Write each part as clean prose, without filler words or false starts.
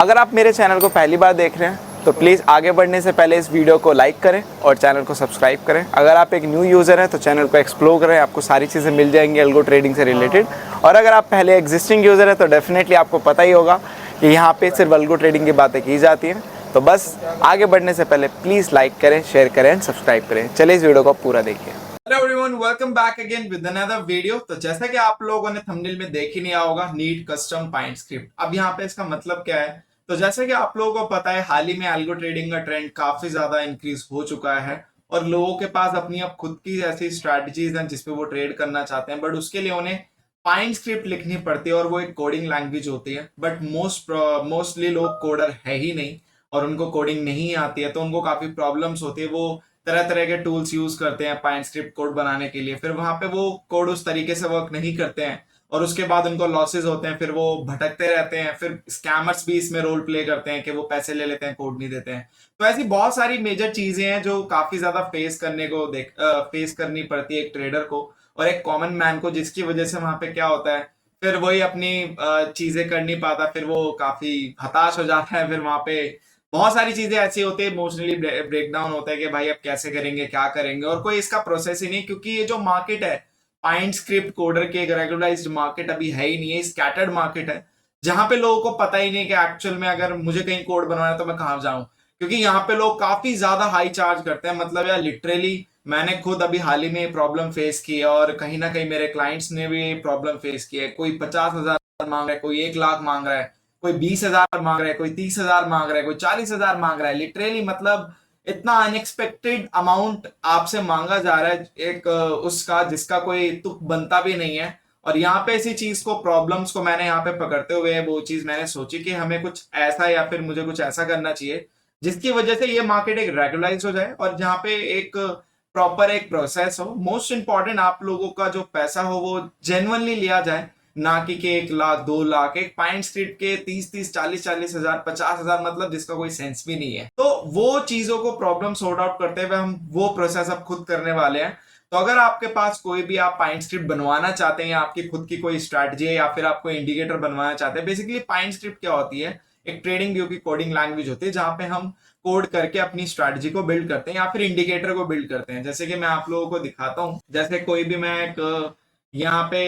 अगर आप मेरे चैनल को पहली बार देख रहे हैं तो प्लीज़ आगे बढ़ने से पहले इस वीडियो को लाइक करें और चैनल को सब्सक्राइब करें। अगर आप एक न्यू यूज़र हैं तो चैनल को एक्सप्लोर करें, आपको सारी चीज़ें मिल जाएंगी अल्गो ट्रेडिंग से रिलेटेड। और अगर आप पहले एग्जिस्टिंग यूज़र हैं तो डेफिनेटली आपको पता ही होगा कि यहाँ पे सिर्फ अल्गो ट्रेडिंग की बातें की जाती हैं। तो बस आगे बढ़ने से पहले प्लीज़ लाइक करें, शेयर करें एंड सब्सक्राइब करें। चलिए इस वीडियो को पूरा देखिए। Hello everyone, welcome back again with another video. तो जैसा कि आप लोगों ने थंबनेल में देख ही लिया होगा, नीड कस्टम पाइंट स्क्रिप्ट। अब यहाँ पे इसका मतलब क्या है? तो जैसे कि आप लोगों को पता है, हाल ही में अल्गो ट्रेडिंग का ट्रेंड काफी ज्यादा इंक्रीज हो चुका है और लोगों के पास अपनी अब खुद की ऐसी स्ट्रैटेजीज हैं जिसपे वो ट्रेड करना चाहते हैं, बट उसके लिए उन्हें पाइंट स्क्रिप्ट लिखनी पड़ती है और वो एक कोडिंग लैंग्वेज होती है। बट मोस्टली लोग कोडर है ही नहीं और उनको कोडिंग नहीं आती है, तो उनको काफी प्रॉब्लम्स होती है। वो तरह तरह के टूल्स यूज करते हैं पाइंट स्क्रिप्ट कोड बनाने के लिए, फिर वहां पे वो कोड उस तरीके से वर्क नहीं करते हैं और उसके बाद उनको लॉसेस होते हैं, फिर वो भटकते रहते हैं। फिर स्कैमर्स भी इसमें रोल प्ले करते हैं कि वो पैसे ले लेते हैं, कोड नहीं देते हैं। तो ऐसी बहुत सारी मेजर चीजें हैं जो काफी ज्यादा फेस करनी पड़ती है एक ट्रेडर को और एक कॉमन मैन को, जिसकी वजह से वहां पे क्या होता है, फिर वही अपनी चीजें कर नहीं पाता, फिर वो काफी हताश हो जाता है। फिर वहां पे बहुत सारी चीजें ऐसी होती है, इमोशनली ब्रेकडाउन होता है कि भाई अब कैसे करेंगे, क्या करेंगे, और कोई इसका प्रोसेस ही नहीं, क्योंकि ये जो मार्केट है पाइंट स्क्रिप्ट कोडर के, एक रेगुलराइज्ड मार्केट अभी है ही नहीं है, स्कैटर्ड मार्केट है जहां पे लोगों को पता ही नहीं कि एक्चुअल में अगर मुझे कहीं कोड बनवाना है तो मैं कहाँ जाऊं। क्योंकि यहाँ पे लोग काफी ज्यादा हाई चार्ज करते हैं। मतलब यार लिटरली मैंने खुद अभी हाल ही में प्रॉब्लम फेस की है और कहीं ना कहीं मेरे क्लाइंट्स ने भी प्रॉब्लम फेस की है। कोई 50,000 मांग रहा है, कोई 1 लाख मांग रहा है, कोई 20,000 मांग रहा है, कोई 30,000 मांग रहा है, कोई 40,000 मांग रहा है। लिटरली मतलब इतना अनएक्सपेक्टेड अमाउंट आपसे मांगा जा रहा है एक उसका जिसका कोई तुक बनता भी नहीं है। और यहाँ पे इसी चीज को, प्रॉब्लम्स को मैंने यहाँ पे पकड़ते हुए वो चीज मैंने सोची कि हमें कुछ ऐसा या फिर मुझे कुछ ऐसा करना चाहिए जिसकी वजह से ये मार्केट एक रेगुलाइज हो जाए और जहाँ पे एक प्रॉपर एक प्रोसेस हो। मोस्ट इंपॉर्टेंट, आप लोगों का जो पैसा हो वो जेन्युइनली लिया जाए, ना कि 1 लाख 2 लाख। एक पाइंट स्क्रिप्ट के 30 40 40,000 50,000, मतलब जिसका कोई सेंस भी नहीं है। तो वो चीजों को प्रॉब्लम सॉर्ट आउट करते हुए हम वो प्रोसेस अब खुद करने वाले हैं। तो अगर आपके पास कोई भी आप पाइंट स्क्रिप्ट बनवाना चाहते हैं या आपकी खुद की कोई स्ट्रैटेजी है या फिर आपको इंडिकेटर बनवाना चाहते हैं, बेसिकली पाइंट स्क्रिप्ट क्या होती है? एक ट्रेडिंग व्यू की कोडिंग लैंग्वेज होती है जहां पे हम कोड करके अपनी स्ट्रैटेजी को बिल्ड करते हैं या फिर इंडिकेटर को बिल्ड करते हैं। जैसे कि मैं आप लोगों को दिखाता हूं, जैसे कोई भी मैं एक यहाँ पे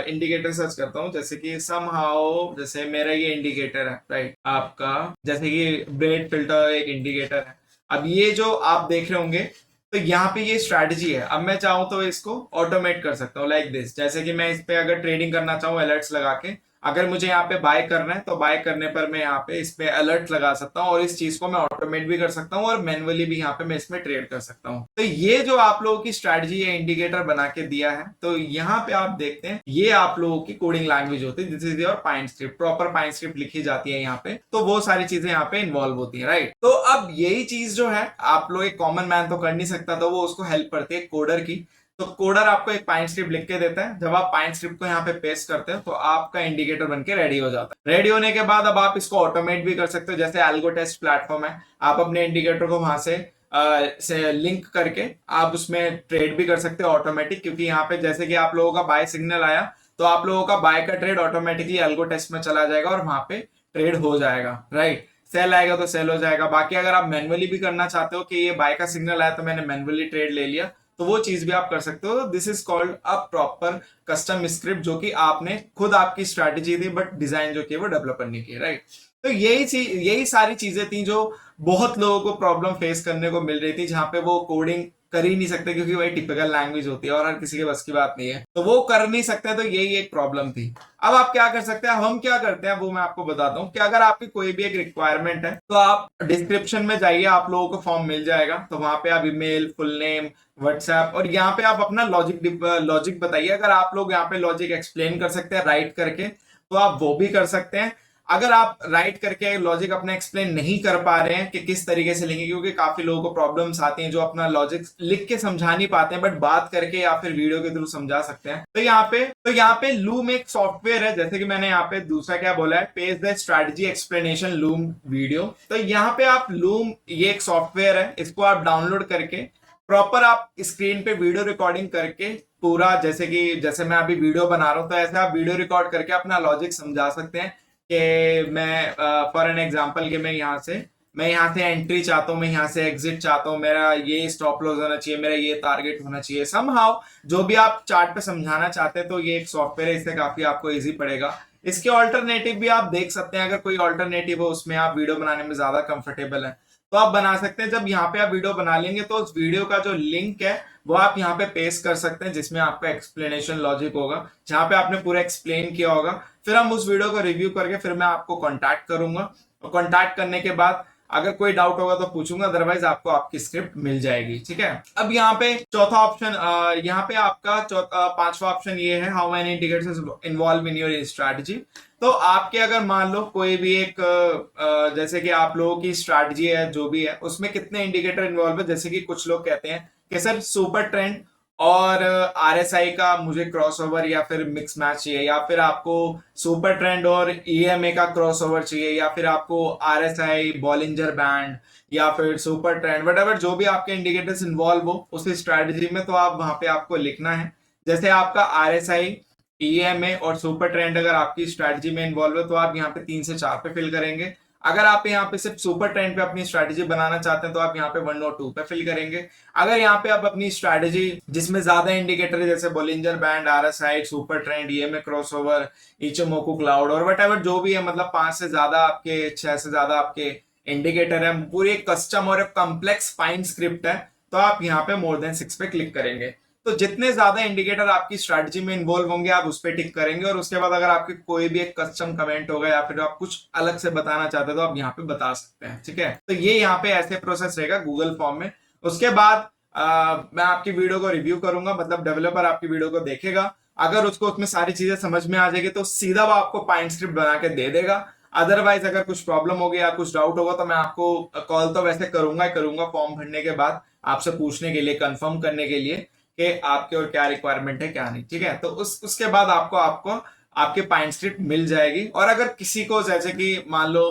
इंडिकेटर सर्च करता हूँ, जैसे कि समहाउ, जैसे मेरा ये इंडिकेटर है राइट, आपका जैसे कि ब्रेड फिल्टर एक इंडिकेटर है। अब ये जो आप देख रहे होंगे, तो यहाँ पे ये स्ट्रैटेजी है। अब मैं चाहूँ तो इसको ऑटोमेट कर सकता हूँ लाइक दिस। जैसे कि मैं इस पे अगर ट्रेडिंग करना चाहूँ अलर्ट्स लगा के, अगर मुझे यहाँ पे बाय करना है तो बाय करने पर मैं यहाँ पे इस पे अलर्ट लगा सकता हूँ और इस चीज को मैं ऑटोमेट भी कर सकता हूँ और मैन्युअली भी यहाँ पे मैं इसमें ट्रेड कर सकता हूँ। तो ये जो आप लोगों की स्ट्रैटेजी है, इंडिकेटर बना के दिया है, तो यहाँ पे आप देखते हैं ये आप लोगों की कोडिंग लैंग्वेज होती है। This is your point script, proper point script लिखी जाती है यहाँ पे। तो वो सारी चीजें यहाँ पे इन्वॉल्व होती है राइट। तो अब यही चीज जो है आप लोग, एक कॉमन मैन तो कर नहीं सकता, तो वो उसको हेल्प करती है कोडर की। तो कोडर आपको एक पाइंट स्क्रिप्ट लिख के देता है, जब आप पाइंट स्क्रिप्ट को यहाँ पे पेस्ट करते हो तो आपका इंडिकेटर बनके रेडी हो जाता है। रेडी होने के बाद अब आप इसको ऑटोमेट भी कर सकते हो। जैसे एल्गो टेस्ट प्लेटफॉर्म है, आप अपने इंडिकेटर को वहां से लिंक करके आप उसमें ट्रेड भी कर सकते हो ऑटोमेटिक। क्योंकि यहाँ पे जैसे कि आप लोगों का बाय सिग्नल आया तो आप लोगों का बाय का ट्रेड ऑटोमेटिकली एल्गो टेस्ट में चला जाएगा और वहां पे ट्रेड हो जाएगा राइट। सेल आएगा तो सेल हो जाएगा। बाकी अगर आप मैन्युअली भी करना चाहते हो कि ये बाय का सिग्नल आया तो मैंने मैन्युअली ट्रेड ले लिया, तो वो चीज भी आप कर सकते हो। This is called a proper custom script, जो कि आपने खुद, आपकी स्ट्रैटेजी थी बट डिजाइन जो की वो डेवलपर ने की राइट। तो यही सारी चीजें थी जो बहुत लोगों को प्रॉब्लम फेस करने को मिल रही थी, जहां पे वो कोडिंग कर ही नहीं सकते क्योंकि वही टिपिकल लैंग्वेज होती है और हर किसी के बस की बात नहीं है, तो वो कर नहीं सकते। तो यही एक प्रॉब्लम थी। अब आप क्या कर सकते हैं, हम क्या करते हैं वो मैं आपको बताता हूँ कि अगर आपकी कोई भी एक रिक्वायरमेंट है तो आप डिस्क्रिप्शन में जाइए, आप लोगों को फॉर्म मिल जाएगा। तो वहां पे आप ईमेल, फुल नेम, व्हाट्सएप, और यहाँ पे आप अपना लॉजिक बताइए। अगर आप लोग यहाँ पे लॉजिक एक्सप्लेन कर सकते हैं राइट करके तो आप वो भी कर सकते हैं। अगर आप राइट करके लॉजिक अपना एक्सप्लेन नहीं कर पा रहे हैं कि किस तरीके से लिखेंगे, क्योंकि काफी लोगों को प्रॉब्लम्स आती हैं जो अपना लॉजिक लिख के समझा नहीं पाते हैं, बट बात करके या फिर वीडियो के थ्रू समझा सकते हैं। तो यहाँ पे लूम एक सॉफ्टवेयर है, जैसे कि मैंने यहाँ पे दूसरा क्या बोला है, page the strategy explanation loom video. तो यहाँ पे आप लूम, ये एक सॉफ्टवेयर है, इसको आप डाउनलोड करके प्रॉपर आप स्क्रीन पे वीडियो रिकॉर्डिंग करके पूरा, जैसे मैं अभी वीडियो बना रहा हूं तो ऐसे आप वीडियो रिकॉर्ड करके अपना लॉजिक समझा सकते हैं। कि मैं फॉर एन एग्जांपल कि मैं यहाँ से एंट्री चाहता हूँ, मैं यहाँ से एग्जिट चाहता हूँ, मेरा ये स्टॉप लॉस होना चाहिए, मेरा ये टारगेट होना चाहिए, समहाउ जो भी आप चार्ट पे समझाना चाहते हैं, तो ये एक सॉफ्टवेयर है, इससे काफी आपको इजी पड़ेगा। इसके ऑल्टरनेटिव भी आप देख सकते हैं, अगर कोई ऑल्टरनेटिव हो उसमें आप वीडियो बनाने में ज्यादा कंफर्टेबल है तो आप बना सकते हैं। जब यहाँ पे आप वीडियो बना लेंगे तो उस वीडियो का जो लिंक है वो आप यहाँ पे पेस्ट कर सकते हैं, जिसमें आपका एक्सप्लेनेशन लॉजिक होगा, जहाँ पे आपने पूरा एक्सप्लेन किया होगा। फिर हम उस वीडियो को रिव्यू करके फिर मैं आपको कांटेक्ट करूंगा, और कांटेक्ट करने के बाद अगर कोई डाउट होगा तो पूछूंगा, अदरवाइज आपको आपकी स्क्रिप्ट मिल जाएगी। ठीक है, अब यहाँ पे चौथा ऑप्शन, यहाँ पे आपका पांचवा ऑप्शन ये है, how many indicators involve in your strategy. तो आपके अगर मान लो कोई भी एक जैसे कि आप लोगों की स्ट्रैटेजी है जो भी है, उसमें कितने इंडिकेटर इन्वॉल्व है, जैसे कि कुछ लोग कहते हैं कि सर सुपर ट्रेंड और आरएसआई का मुझे क्रॉसओवर या फिर मिक्स मैच चाहिए, या फिर आपको सुपर ट्रेंड और ईएमए का क्रॉसओवर चाहिए, या फिर आपको आरएसआई बॉलिंजर बैंड, या फिर सुपर ट्रेंड, वट जो भी आपके इंडिकेटर्स इन्वॉल्व हो उस स्ट्रैटेजी में, तो आप वहां पे आपको लिखना है। जैसे आपका आरएसआई, ईएमए और सुपर ट्रेंड अगर आपकी स्ट्रैटेजी में इन्वॉल्व है तो आप यहाँ पे 3 से 4 पे फिल करेंगे। अगर आप यहाँ पे सिर्फ सुपर ट्रेंड पे अपनी स्ट्रैटेजी बनाना चाहते हैं तो आप यहाँ पे 1 और 2 पे फिल करेंगे। अगर यहाँ पे आप अपनी स्ट्रैटेजी जिसमें ज्यादा इंडिकेटर है, जैसे Bollinger band, RSI, super trend, EMA crossover, Ichimoku cloud और वट जो भी है, मतलब 5 से ज्यादा आपके, 6 से ज्यादा आपके इंडिकेटर है, पूरी एक कस्टम और एक कॉम्प्लेक्स फाइन स्क्रिप्ट है, तो आप यहाँ पे मोर देन 6 पे क्लिक करेंगे। तो जितने ज्यादा इंडिकेटर आपकी स्ट्रैटेजी में इन्वॉल्व होंगे आप उस पर टिक करेंगे, और उसके बाद अगर आपके कोई भी एक कस्टम कमेंट होगा या फिर आप कुछ अलग से बताना चाहते हैं तो आप यहाँ पे बता सकते हैं। ठीक है, तो ये यहाँ पे ऐसे प्रोसेस रहेगा गूगल फॉर्म में। उसके बाद मैं आपकी वीडियो को रिव्यू करूंगा, मतलब डेवलपर आपकी वीडियो को देखेगा, अगर उसको उसमें सारी चीजें समझ में आ जाएगी तो सीधा वो आपको पाइन स्क्रिप्ट बना के दे देगा। अदरवाइज अगर कुछ प्रॉब्लम होगी या कुछ डाउट होगा तो मैं आपको कॉल तो वैसे करूंगा ही करूंगा फॉर्म भरने के बाद, आपसे पूछने के लिए, कंफर्म करने के लिए कि आपके और क्या रिक्वायरमेंट है क्या नहीं। ठीक है, तो उसके बाद आपको आपको आपके पाइन स्क्रिप्ट मिल जाएगी। और अगर किसी को जैसे कि मान लो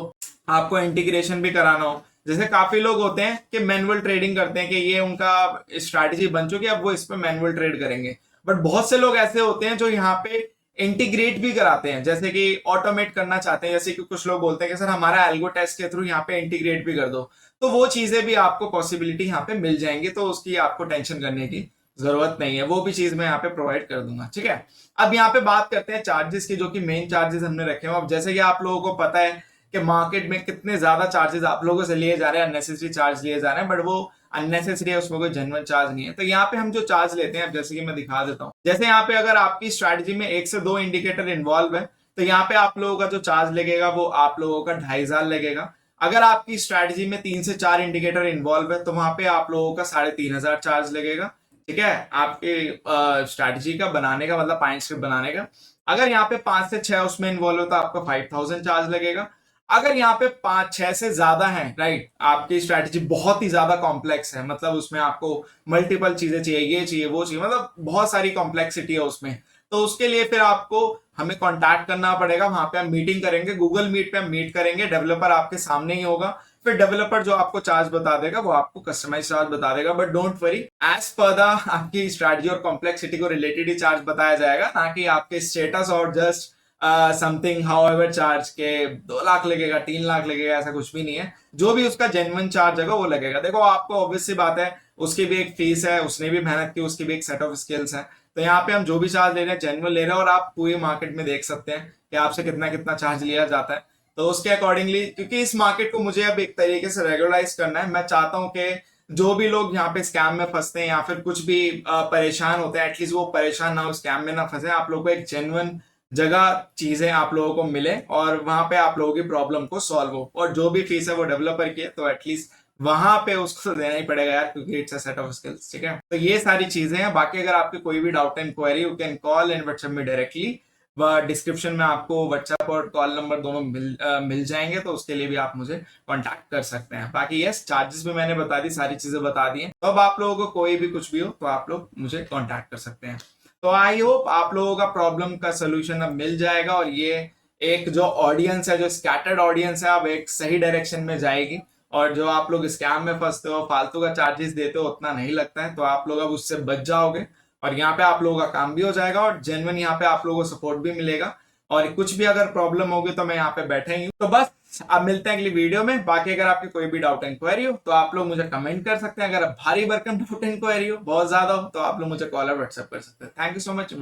आपको इंटीग्रेशन भी कराना हो, जैसे काफी लोग होते हैं कि मैनुअल ट्रेडिंग करते हैं कि ये उनका स्ट्रैटेजी बन चुकी है, अब वो इस पे मैनुअल ट्रेड करेंगे, बट बहुत से लोग ऐसे होते हैं जो यहाँ पे इंटीग्रेट भी कराते हैं, जैसे कि ऑटोमेट करना चाहते हैं, जैसे कि कुछ लोग बोलते हैं कि सर हमारा एल्गो टेस्ट के थ्रू यहाँ पे इंटीग्रेट भी कर दो, तो वो चीजें भी आपको पॉसिबिलिटी यहाँ पे मिल जाएंगी, तो उसकी आपको टेंशन करने की जरूरत नहीं है, वो भी चीज मैं यहाँ पे प्रोवाइड कर दूंगा। ठीक है, अब यहाँ पे बात करते हैं चार्जेस की, जो कि मेन चार्जेस हमने रखे हैं। अब जैसे कि आप लोगों को पता है कि मार्केट में कितने ज्यादा चार्जेस आप लोगों से लिए जा रहे हैं, अननेसेसरी चार्ज लिए जा रहे हैं, बट वो अननेसेसरी है, उसमें कोई जेन्युइन चार्ज नहीं है। तो यहाँ पे हम जो चार्ज लेते हैं, जैसे कि मैं दिखा देता हूँ, जैसे यहाँ पे अगर आपकी स्ट्रैटेजी में 1 से 2 इंडिकेटर इन्वॉल्व है तो यहाँ पे आप लोगों का जो चार्ज लगेगा वो आप लोगों का 2500 लगेगा। अगर आपकी स्ट्रैटेजी में 3 से 4 इंडिकेटर इन्वॉल्व है तो वहां पे आप लोगों का 3500 चार्ज लगेगा। ठीक है, आपके स्ट्रैटेजी का बनाने का, मतलब पाइन स्क्रिप्ट बनाने का। अगर यहाँ पे 5 से 6 उसमें इन्वॉल्व हो तो आपका 5000 चार्ज लगेगा। अगर यहाँ पे 5-6 से ज्यादा है, राइट, आपकी स्ट्रैटेजी बहुत ही ज्यादा कॉम्प्लेक्स है, मतलब उसमें आपको मल्टीपल चीजें चाहिए, ये चाहिए वो चाहिए, मतलब बहुत सारी कॉम्प्लेक्सिटी है उसमें, तो उसके लिए फिर आपको हमें कांटेक्ट करना पड़ेगा। वहां पे हम मीटिंग करेंगे, गूगल मीट पे हम मीट करेंगे, डेवलपर आपके सामने ही होगा, फिर डेवलपर जो आपको चार्ज बता देगा वो आपको कस्टमाइज चार्ज बता देगा। But don't worry, as per the आपकी स्ट्रैटेजी और कॉम्प्लेक्सिटी को रिलेटेड ही चार्ज बताया जाएगा, ना कि आपके स्टेटस और जस्ट समथिंग हाउएवर चार्ज के 2 लाख लगेगा, 3 लाख लगेगा, ऐसा कुछ भी नहीं है। जो भी उसका जेन्युइन चार्ज है वो लगेगा। देखो, आपको ऑब्वियस सी बात है, उसकी भी एक फीस है, उसने भी मेहनत की, उसकी भी एक सेट ऑफ स्किल्स है। तो यहाँ पे हम जो भी चार्ज ले रहे हैं जेन्युइन ले रहे हैं, और आप पूरी मार्केट में देख सकते हैं कि आपसे कितना कितना चार्ज लिया जाता है। तो उसके अकॉर्डिंगली, क्योंकि इस मार्केट को मुझे अब एक तरीके से रेगुलराइज करना है, मैं चाहता हूं कि जो भी लोग यहाँ पे स्कैम में फंसते हैं या फिर कुछ भी परेशान होते हैं, एटलीस्ट वो परेशान ना हो, स्कैम में ना फंसे, आप लोगों को एक जेन्युइन जगह चीजें आप लोगों को मिले और वहां पे आप लोगों की प्रॉब्लम को सॉल्व हो। और जो भी फीस है वो डेवलपर की है, तो एटलीस्ट वहां पे उसको देना ही पड़ेगा यार, क्योंकि it's a set of skills. ठीक है, तो ये सारी चीजें हैं। बाकी अगर आपकी कोई भी doubt and query, you can call and WhatsApp में डायरेक्टली, व डिस्क्रिप्शन में आपको व्हाट्सएप और कॉल नंबर दोनों मिल जाएंगे, तो उसके लिए भी आप मुझे कांटेक्ट कर सकते हैं। बाकी यस, चार्जेस भी मैंने बता दी, सारी चीजें बता दी हैं, तो अब आप लोगों को कोई भी कुछ भी हो तो आप लोग मुझे कांटेक्ट कर सकते हैं। तो आई होप आप लोगों का प्रॉब्लम का सोल्यूशन अब मिल जाएगा, और ये एक जो ऑडियंस है, जो स्कैटर्ड ऑडियंस है, अब एक सही डायरेक्शन में जाएगी, और जो आप लोग स्कैम में फंसते हो, फालतू का चार्जेस देते हो, उतना नहीं लगता है, तो आप लोग अब उससे बच जाओगे, और यहाँ पे आप लोगों का काम भी हो जाएगा, और जेन्युइन यहाँ पे आप लोगों को सपोर्ट भी मिलेगा। और कुछ भी अगर प्रॉब्लम होगी तो मैं यहाँ पे बैठा ही हूँ। तो बस अब मिलते हैं अगली वीडियो में। बाकी अगर आपकी कोई भी डाउट इंक्वायरी हो तो आप लोग मुझे कमेंट कर सकते हैं। अगर भारी भरकम डाउट इंक्वायरी हो, बहुत ज्यादा हो, तो आप लोग मुझे कॉल और व्हाट्सएप कर सकते हैं। Thank you so much.